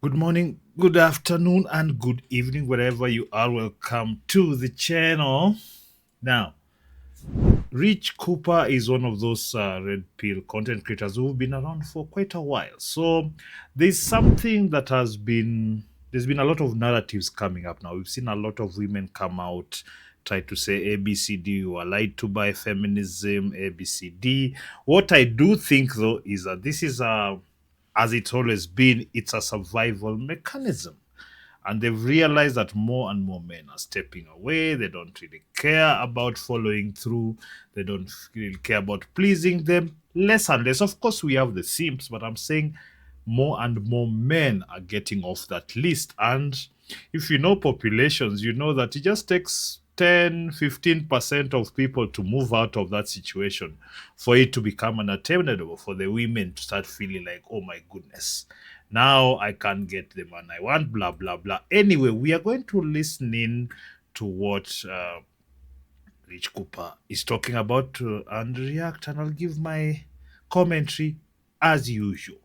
Good morning, good afternoon, and good evening, wherever you are. Welcome to the channel. Now, Rich Cooper is one of those red pill content creators who've been around for quite a while. So, there's something that there's been a lot of narratives coming up now. We've seen a lot of women come out, try to say ABCD, you are lied to by feminism, ABCD. What I do think, though, is that this is as it's always been, it's a survival mechanism. And they've realized that more and more men are stepping away. They don't really care about following through. They don't really care about pleasing them. Less and less. Of course, we have the simps, but I'm saying more and more men are getting off that list. And if you know populations, you know that it just takes 10-15% of people to move out of that situation for it to become unattainable, for the women to start feeling like, oh my goodness, now I can't get the man I want, blah blah blah. Anyway, we are going to listen in to what Rich Cooper is talking about and react, and I'll give my commentary as usual.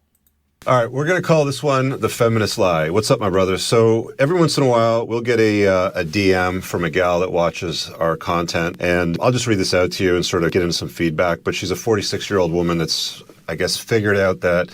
All right, we're going to call this one the feminist lie. What's up, my brother? So every once in a while, we'll get a DM from a gal that watches our content, and I'll just read this out to you and sort of get into some feedback. But she's a 46-year-old woman that's, I guess, figured out that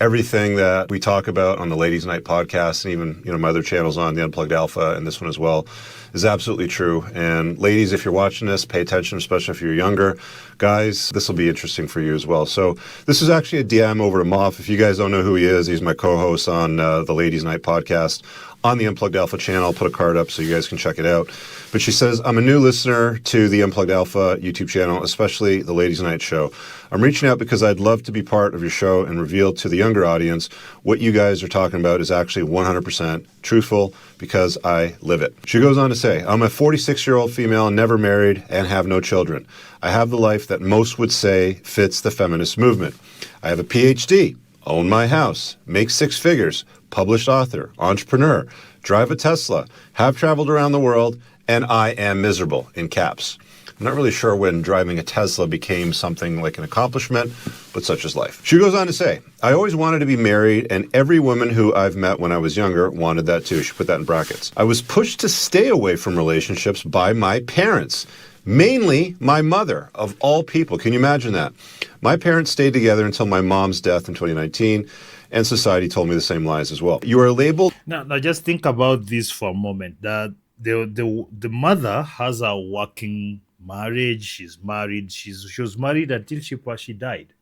everything that we talk about on the Ladies Night podcast and even, my other channels on the Unplugged Alpha and this one as well is absolutely true. And ladies, if you're watching this, pay attention, especially if you're younger. Guys, this will be interesting for you as well. So this is actually a DM over to Moff. If you guys don't know who he is, he's my co-host on the Ladies Night podcast on the Unplugged Alpha channel. I'll put a card up so you guys can check it out. But she says, I'm a new listener to the Unplugged Alpha YouTube channel, especially the Ladies Night show. I'm reaching out because I'd love to be part of your show and reveal to the younger audience what you guys are talking about is actually 100% truthful because I live it. She goes on to say, I'm a 46-year-old female, never married, and have no children. I have the life that most would say fits the feminist movement. I have a PhD, own my house, make six figures, published author, entrepreneur, drive a Tesla, have traveled around the world, and I am miserable, in caps. I'm not really sure when driving a Tesla became something like an accomplishment, but such is life. She goes on to say, I always wanted to be married, and every woman who I've met when I was younger wanted that too. She put that in brackets. I was pushed to stay away from relationships by my parents, mainly my mother, of all people. Can you imagine that? My parents stayed together until my mom's death in 2019, and society told me the same lies as well. You are labeled... Now just think about this for a moment. That the mother has a working marriage. She's married. She was married until she died,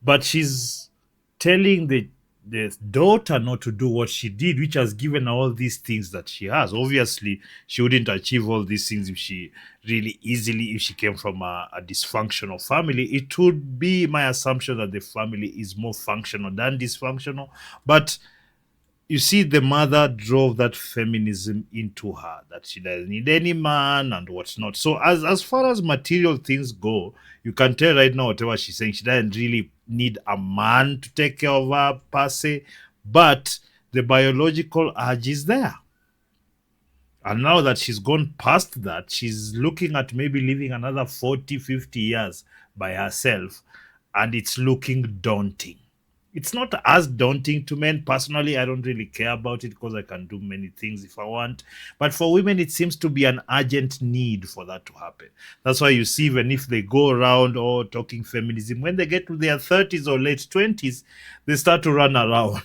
but she's telling the daughter not to do what she did, which has given her all these things that she has. Obviously, she wouldn't achieve all these things if she came from a dysfunctional family. It would be my assumption that the family is more functional than dysfunctional. But you see, the mother drove that feminism into her, that she doesn't need any man and whatnot. So as far as material things go, you can tell right now whatever she's saying, she doesn't really need a man to take care of her per se, but the biological urge is there. And now that she's gone past that, she's looking at maybe living another 40, 50 years by herself, and it's looking daunting. It's not as daunting to men. Personally, I don't really care about it because I can do many things if I want. But for women, it seems to be an urgent need for that to happen. That's why you see, even if they go around talking feminism, when they get to their 30s or late 20s, they start to run around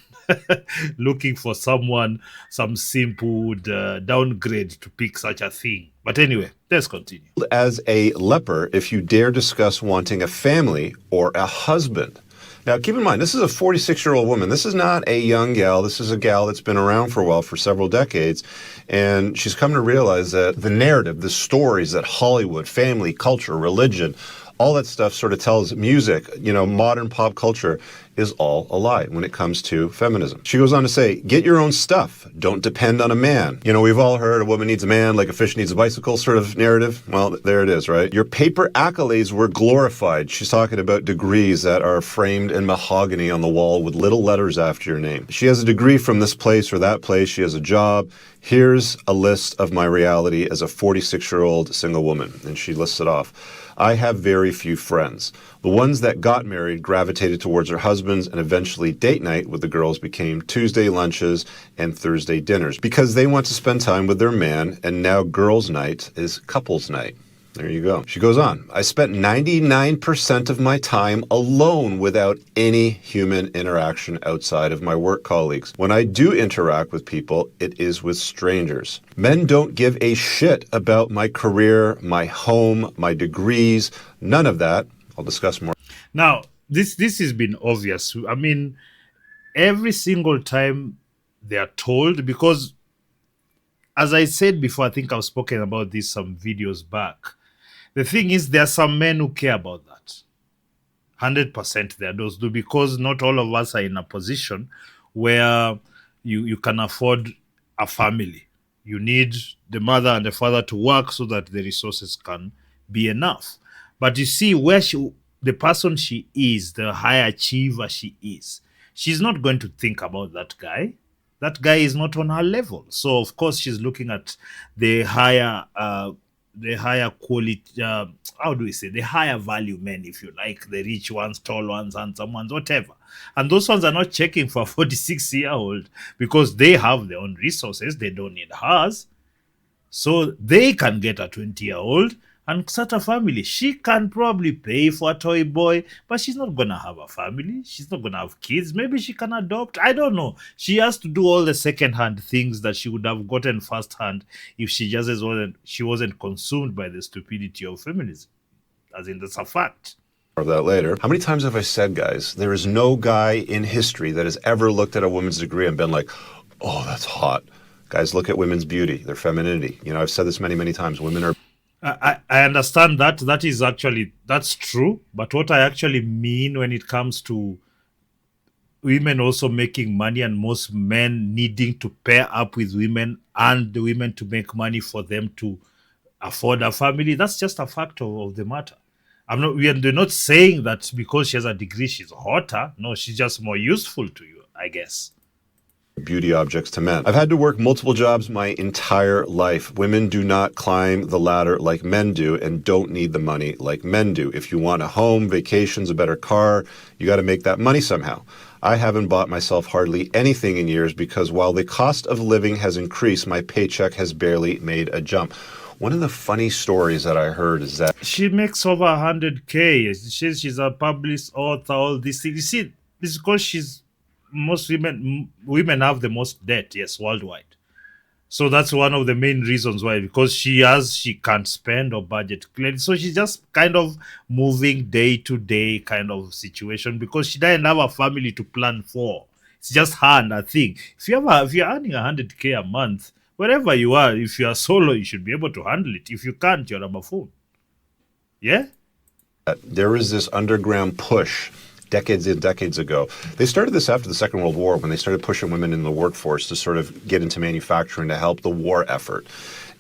looking for someone, some simp who would downgrade to pick such a thing. But anyway, let's continue. As a leper if you dare discuss wanting a family or a husband. Now, keep in mind, this is a 46-year-old woman. This is not a young gal. This is a gal that's been around for a while, for several decades. And she's come to realize that the narrative, the stories that Hollywood, family, culture, religion, all that stuff sort of tells music, modern pop culture is all a lie when it comes to feminism. She goes on to say, get your own stuff. Don't depend on a man. We've all heard a woman needs a man like a fish needs a bicycle sort of narrative. Well, there it is, right? Your paper accolades were glorified. She's talking about degrees that are framed in mahogany on the wall with little letters after your name. She has a degree from this place or that place. She has a job. Here's a list of my reality as a 46-year-old single woman. And she lists it off. I have very few friends. The ones that got married gravitated towards their husbands, and eventually date night with the girls became Tuesday lunches and Thursday dinners because they want to spend time with their man, and now girls' night is couples' night. There you go. She goes on. I spent 99% of my time alone without any human interaction outside of my work colleagues. When I do interact with people, it is with strangers. Men don't give a shit about my career, my home, my degrees, none of that. I'll discuss more. Now, this has been obvious. I mean, every single time they are told, because as I said before, I think I've spoken about this some videos back. The thing is, there are some men who care about that. 100% there are those do, because not all of us are in a position where you can afford a family. You need the mother and the father to work so that the resources can be enough. But you see, the person she is, the high achiever she is, she's not going to think about that guy. That guy is not on her level. So of course she's looking at the higher quality, how do we say, the higher value men, if you like, the rich ones, tall ones, handsome ones, whatever. And those ones are not checking for a 46-year-old because they have their own resources. They don't need hers. So they can get a 20-year-old and start a family. She can probably pay for a toy boy, but she's not going to have a family. She's not going to have kids. Maybe she can adopt. I don't know. She has to do all the second-hand things that she would have gotten first-hand if she wasn't consumed by the stupidity of feminism. As in, that's a fact. Of that later. How many times have I said, guys, there is no guy in history that has ever looked at a woman's degree and been like, oh, that's hot. Guys, look at women's beauty, their femininity. You know, I've said this many, many times. Women are... I understand that. That's true. But what I actually mean when it comes to women also making money and most men needing to pair up with women and the women to make money for them to afford a family, that's just a fact of the matter. We're not saying that because she has a degree, she's hotter. No, she's just more useful to you, I guess. Beauty objects to men. I've had to work multiple jobs my entire life. Women do not climb the ladder like men do and don't need the money like men do. If you want a home, vacations, a better car, you got to make that money somehow. I haven't bought myself hardly anything in years because while the cost of living has increased, my paycheck has barely made a jump. One of the funny stories that I heard is that she makes over 100K. She's a published author, all these things. You see, it's because most women have the most debt, yes, worldwide. So that's one of the main reasons why, because she can't spend or budget clearly. So she's just kind of moving day to day kind of situation because she doesn't have a family to plan for. It's just her and her thing. If you're earning 100K a month, wherever you are, if you are solo, you should be able to handle it. If you can't, you're a buffoon. Yeah? there is this underground push decades and decades ago. They started this after the Second World War when they started pushing women in the workforce to sort of get into manufacturing to help the war effort.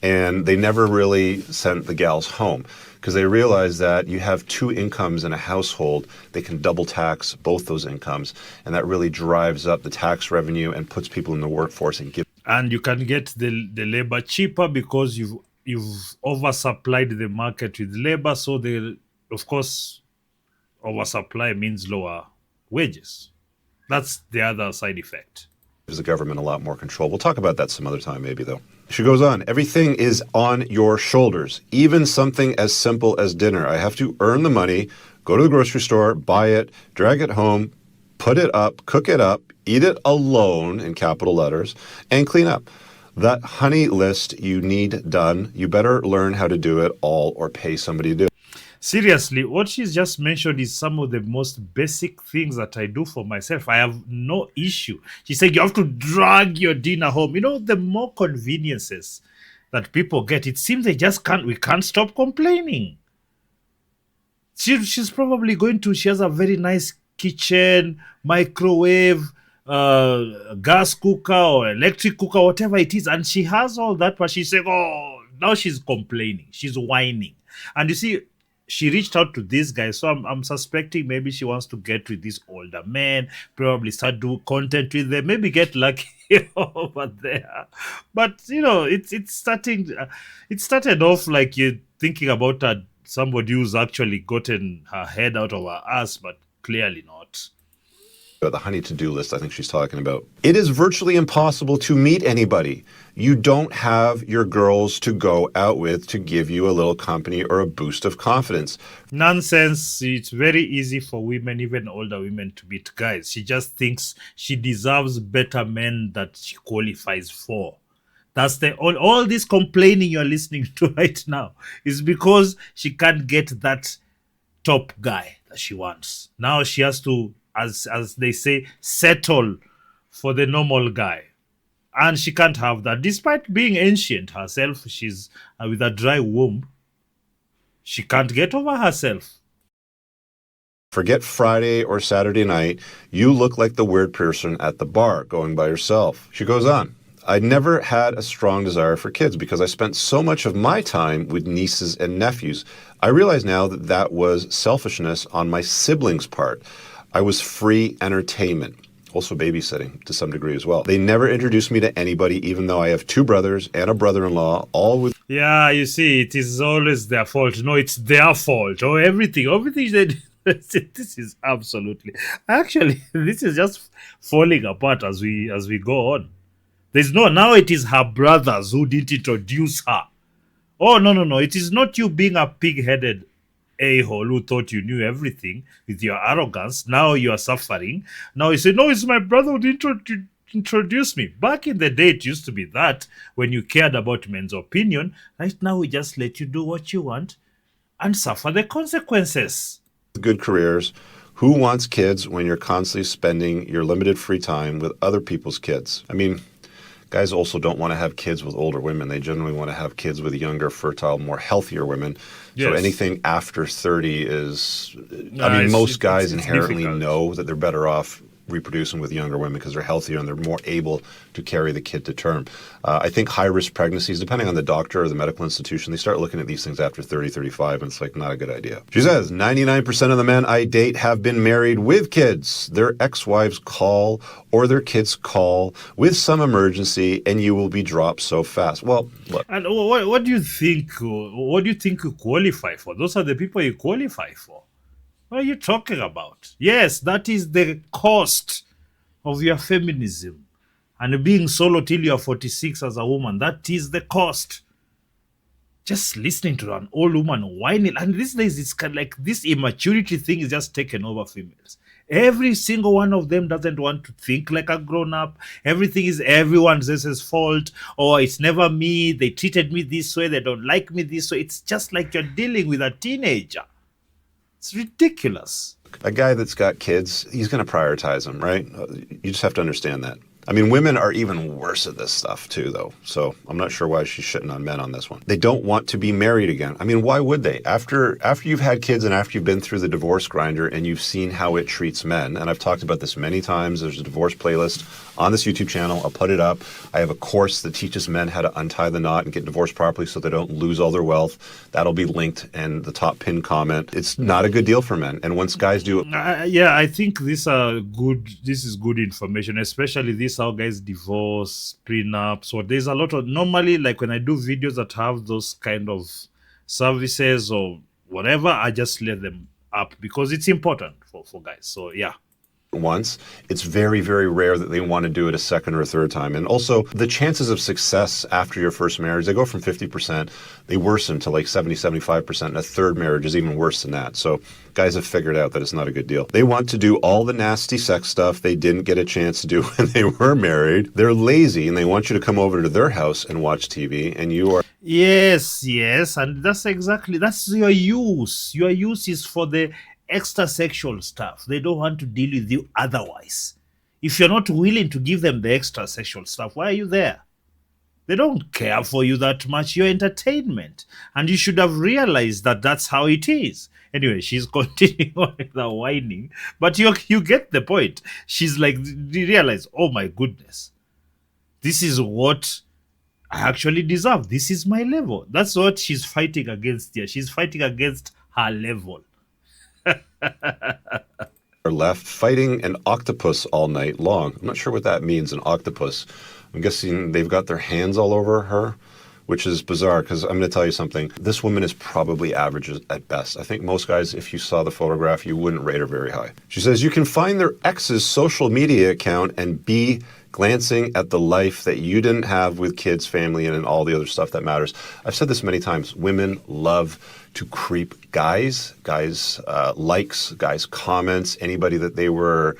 And they never really sent the gals home because they realized that you have two incomes in a household, they can double tax both those incomes, and that really drives up the tax revenue and puts people in the workforce and gives. And you can get the labor cheaper because you've oversupplied the market with labor. So of course, oversupply means lower wages. That's the other side effect. Gives the government a lot more control. We'll talk about that some other time maybe, though. She goes on, everything is on your shoulders, even something as simple as dinner. I have to earn the money, go to the grocery store, buy it, drag it home, put it up, cook it up, eat it alone in capital letters, and clean up. That honey list you need done, you better learn how to do it all or pay somebody to do it. Seriously, what she's just mentioned is some of the most basic things that I do for myself. I have no issue. She said you have to drag your dinner home. You know, the more conveniences that people get, it seems we can't stop complaining. She's probably she has a very nice kitchen, microwave, gas cooker or electric cooker, whatever it is. And she has all that, but she's saying, oh, now she's complaining. She's whining. And you see, she reached out to this guy, so I'm suspecting maybe she wants to get with this older man, probably start do content with them, maybe get lucky over there. But you know, it's starting. It started off like you're thinking about somebody who's actually gotten her head out of her ass, but clearly not. The honey to-do list I think she's talking about. It is virtually impossible to meet anybody. You don't have your girls to go out with to give you a little company or a boost of confidence. Nonsense. It's very easy for women, even older women, to meet guys. She just thinks she deserves better men that she qualifies for. That's all this complaining you're listening to right now is because she can't get that top guy that she wants. Now she has to, as they say, settle for the normal guy. And she can't have that. Despite being ancient herself, she's with a dry womb. She can't get over herself. Forget Friday or Saturday night. You look like the weird person at the bar going by yourself. She goes on. I never had a strong desire for kids because I spent so much of my time with nieces and nephews. I realize now that that was selfishness on my siblings' part. I was free entertainment. Also babysitting to some degree as well. They never introduced me to anybody, even though I have two brothers and a brother-in-law, all with... Yeah, you see, it is always their fault. No, it's their fault. Oh, everything they do. This is absolutely... Actually, this is just falling apart as we go on. There's no... Now it is her brothers who didn't introduce her. Oh, no. It is not you being a pig-headed a-hole who thought you knew everything with your arrogance. Now you are suffering. Now you say, no, it's my brother who didn't introduce me. Back in the day, it used to be that when you cared about men's opinion. Right now, we just let you do what you want and suffer the consequences. Good careers. Who wants kids when you're constantly spending your limited free time with other people's kids? I mean, guys also don't want to have kids with older women. They generally want to have kids with younger, fertile, more healthier women. Yes. So anything after 30 is, most guys inherently know that they're better off reproducing with younger women because they're healthier and they're more able to carry the kid to term. I think high-risk pregnancies, depending on the doctor or the medical institution, they start looking at these things after 30, 35, and it's like not a good idea. She says, 99% of the men I date have been married with kids. Their ex-wives call or their kids call with some emergency and you will be dropped so fast. Well, look. And what do you think? What do you think you qualify for? Those are the people you qualify for. What are you talking about? Yes, that is the cost of your feminism. And being solo till you're 46 as a woman, that is the cost. Just listening to an old woman whining. And these days, it's kind of like this immaturity thing is just taken over females. Every single one of them doesn't want to think like a grown-up. Everything is everyone else's fault. Or it's never me. They treated me this way. They don't like me this way. It's just like you're dealing with a teenager. It's ridiculous. A guy that's got kids, he's going to prioritize them, right? You just have to understand that. I mean, women are even worse at this stuff too, though. So I'm not sure why she's shitting on men on this one. They don't want to be married again. I mean, why would they? After you've had kids and after you've been through the divorce grinder and you've seen how it treats men, and I've talked about this many times. There's a divorce playlist on this YouTube channel. I'll put it up. I have a course that teaches men how to untie the knot and get divorced properly so they don't lose all their wealth. That'll be linked in the top pinned comment. It's not a good deal for men. And once guys do it... yeah, I think this is good information, especially this how guys divorce, prenups. So there's a lot of... Normally, like when I do videos that have those kind of services or whatever, I just let them up because it's important for guys. So, yeah. Once, it's very, very rare that they want to do it a second or a third time. And also, the chances of success after your first marriage, they go from 50%, they worsen to like 70, 75%, and a third marriage is even worse than that. So guys have figured out that it's not a good deal. They want to do all the nasty sex stuff they didn't get a chance to do when they were married. They're lazy, and they want you to come over to their house and watch TV, and you are... Yes, and that's your use. Your use is for the extra sexual stuff. They don't want to deal with you otherwise. If you're not willing to give them the extra sexual stuff, why are you there? They don't care for you that much. You're entertainment. And you should have realized that that's how it is. Anyway, she's continuing on with the whining. But you get the point. She's like, you realize, oh my goodness. This is what I actually deserve. This is my level. That's what she's fighting against here. She's fighting against her level. Are left fighting an octopus all night long. I'm not sure what that means, an octopus. I'm guessing they've got their hands all over her which is bizarre because I'm going to tell you something. This woman is probably average at best. I think most guys, if you saw the photograph, you wouldn't rate her very high. She says, you can find their ex's social media account and be glancing at the life that you didn't have with kids, family, and all the other stuff that matters. I've said this many times. Women love to creep guys, likes, guys' comments, anybody that they were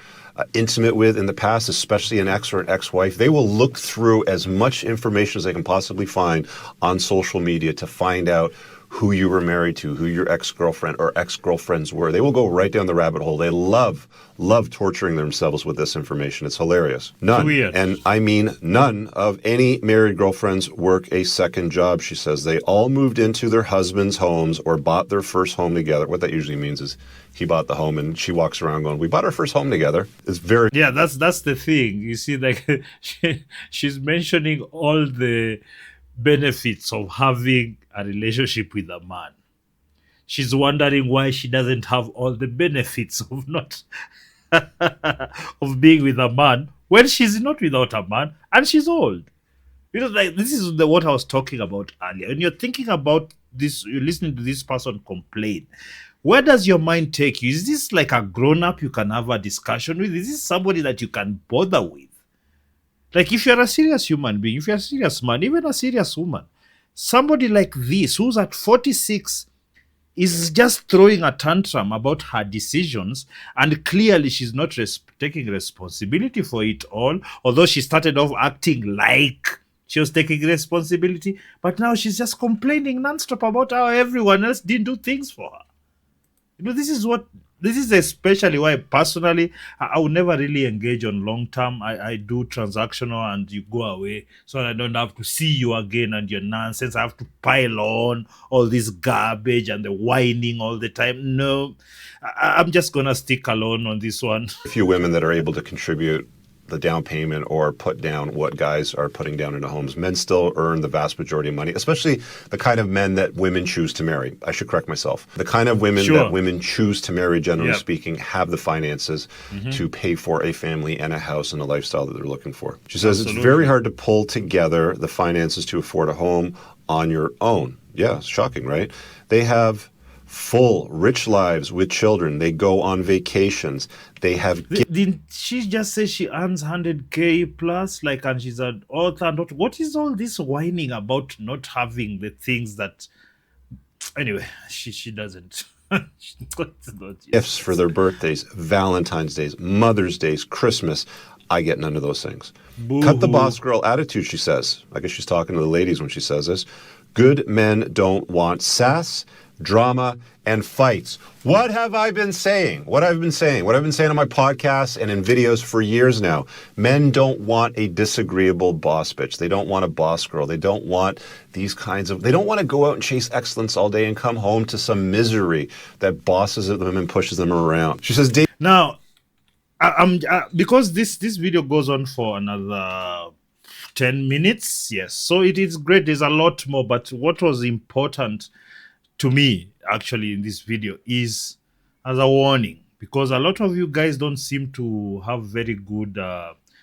intimate with in the past, especially an ex or an ex-wife. They will look through as much information as they can possibly find on social media to find out who you were married to, who your ex-girlfriend or ex-girlfriends were. They will go right down the rabbit hole. They love torturing themselves with this information. It's hilarious. None, Weird. and I mean none of any married girlfriends work a second job, she says. They all moved into their husbands' homes or bought their first home together. What that usually means is he bought the home and she walks around going, we bought our first home together. It's very... Yeah, that's the thing. You see, like she's mentioning all the benefits of having a relationship with a man. She's wondering why she doesn't have all the benefits of not of being with a man when she's not without a man and she's old. Like this is what I was talking about earlier. And you're thinking about this, you're listening to this person complain. Where does your mind take you? Is this like a grown-up you can have a discussion with? Is this somebody that you can bother with? Like if you're a serious human being, if you're a serious man, even a serious woman, somebody like this who's at 46 is just throwing a tantrum about her decisions, and clearly she's not taking responsibility for it all, although she started off acting like she was taking responsibility, but now she's just complaining nonstop about how everyone else didn't do things for her. This is especially why personally I would never really engage on long term. I do transactional and you go away so I don't have to see you again and your nonsense. I have to pile on all this garbage and the whining all the time. No, I'm just gonna stick alone on this one. A few women that are able to contribute the down payment or put down what guys are putting down into homes. Men still earn the vast majority of money, especially the kind of men that women choose to marry. I should correct myself. The kind of women that women choose to marry, generally speaking, have the finances to pay for a family and a house and a lifestyle that they're looking for. She says it's very hard to pull together the finances to afford a home on your own. Yeah, it's shocking, right? They have full, rich lives with children. They go on vacations. They have... Didn't she just say she earns 100K plus? Like, and she's an author. What is all this whining about not having the things that... Anyway, she doesn't. Gifts for their birthdays, Valentine's Days, Mother's Days, Christmas. I get none of those things. Boo-hoo. Cut the boss girl attitude, she says. I guess she's talking to the ladies when she says this. Good men don't want sass, drama, and fights. What have I been saying? What I've been saying on my podcasts and in videos for years now. Men don't want a disagreeable boss bitch. They don't want a boss girl. They don't want these kinds of... They don't want to go out and chase excellence all day and come home to some misery that bosses them and pushes them around. She says... Now, because this video goes on for another 10 minutes, yes, so it is great. There's a lot more, but what was important to me actually in this video is as a warning, because a lot of you guys don't seem to have very good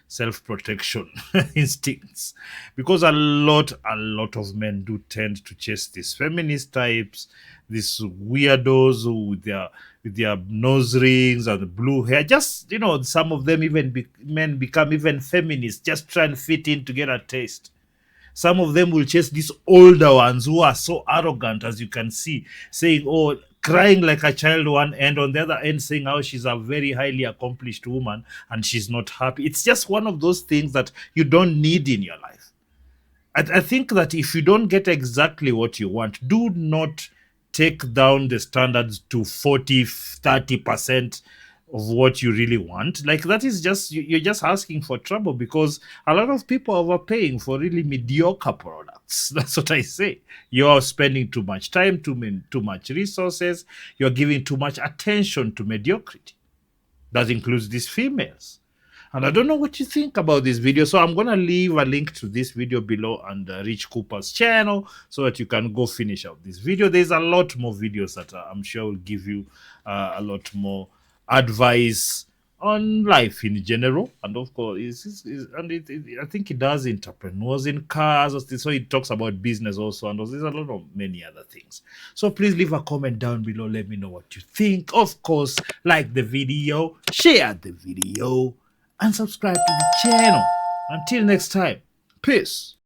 self-protection instincts, because a lot of men do tend to chase these feminist types, these weirdos with their nose rings and the blue hair. Just, you know, some of them even men become even feminists, just try and fit in to get a taste. Some of them will chase these older ones who are so arrogant, as you can see, saying, oh, crying like a child one end, on the other end saying how she's a very highly accomplished woman and she's not happy. It's just one of those things that you don't need in your life. I think that if you don't get exactly what you want, do not take down the standards to 40, 30% of what you really want. Like, that is just, you're just asking for trouble, because a lot of people are overpaying for really mediocre products. That's what I say. You're spending too much time, too much resources. You're giving too much attention to mediocrity. That includes these females. And I don't know what you think about this video, so I'm going to leave a link to this video below and Rich Cooper's channel so that you can go finish out this video. There's a lot more videos that I'm sure will give you a lot more advice on life in general, and of course, I think he does entrepreneurs in cars. So he talks about business also, and there's a lot of many other things. So please leave a comment down below. Let me know what you think. Of course, like the video, share the video, and subscribe to the channel. Until next time, peace.